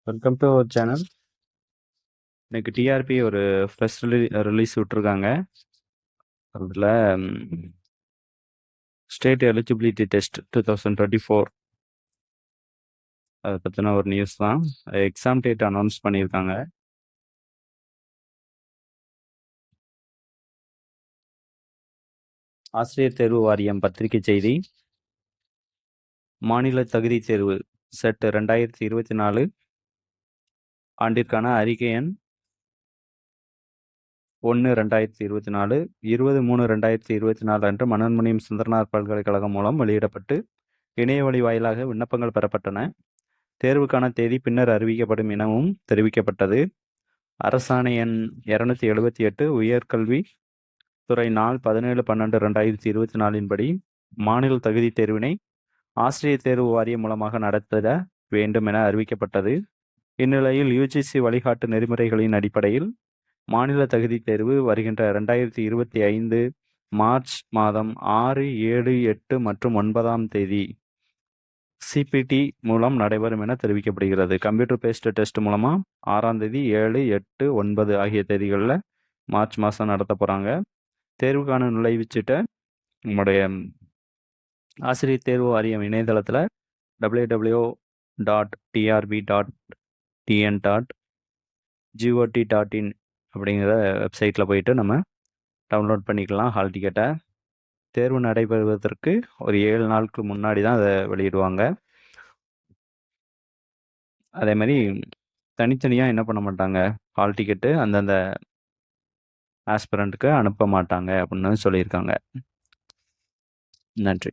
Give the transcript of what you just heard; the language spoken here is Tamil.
Welcome to our channel. இன்னைக்கு டிஆர்பி ஒரு ஃப்ரெஷ் ரிலீஸ் விட்டுருக்காங்க. அதில் ஸ்டேட் எலிஜிபிலிட்டி டெஸ்ட் 2024 அதை பற்றின ஒரு நியூஸ் தான். எக்ஸாம் டேட் அனௌன்ஸ் பண்ணியிருக்காங்க. ஆசிரியர் தேர்வு வாரியம் பத்திரிகை செய்தி. மாநில தகுதி தேர்வு செட் 2024 ஆண்டிற்கான அறிக்கை எண் 1/2024 20/3/2024 அன்று மனோன்மணியம் சுந்தரனார் பல்கலைக்கழகம் மூலம் வெளியிடப்பட்டு இணையவழி வாயிலாக விண்ணப்பங்கள் பெறப்பட்டன. தேர்வுக்கான தேதி பின்னர் அறிவிக்கப்படும் எனவும் தெரிவிக்கப்பட்டது. அரசாணை எண் 278 உயர்கல்வி துறை நாள் 17/12/2024 படி மாநில தகுதி தேர்வினை ஆசிரியர் தேர்வு வாரியம் மூலமாக நடத்த வேண்டும் என அறிவிக்கப்பட்டது. இந்நிலையில் யுஜிசி வழிகாட்டு நெறிமுறைகளின் அடிப்படையில் மாநில தகுதி தேர்வு வருகின்ற 2025 மார்ச் மாதம் 6, 7, 8 மற்றும் 9ஆம் தேதி சிபிடி மூலம் நடைபெறும் என தெரிவிக்கப்படுகிறது. கம்ப்யூட்டர் பேஸ்டு டெஸ்ட் மூலமா 6ஆம் தேதி, 7, 8, 9 ஆகிய தேதிகளில் மார்ச் மாதம் நடத்த போகிறாங்க. தேர்வுக்கான நுழைவுச்சீட்டை நம்முடைய ஆசிரியர் தேர்வு வாரியம் இணையதளத்தில் www.trb.tn.got.in அப்படிங்கிற வெப்சைட்டில் போயிட்டு நம்ம டவுன்லோட் பண்ணிக்கலாம் ஹால் டிக்கெட்டை. தேர்வு நடைபெறுவதற்கு ஒரு 7 நாளுக்கு முன்னாடி தான் அதை வெளியிடுவாங்க. அதே மாதிரி தனித்தனியாக என்ன பண்ண மாட்டாங்க, ஹால் டிக்கெட்டு அந்தந்த ஆஸ்பிரண்ட்டுக்கு அனுப்ப மாட்டாங்க அப்படின்னு சொல்லியிருக்காங்க. நன்றி.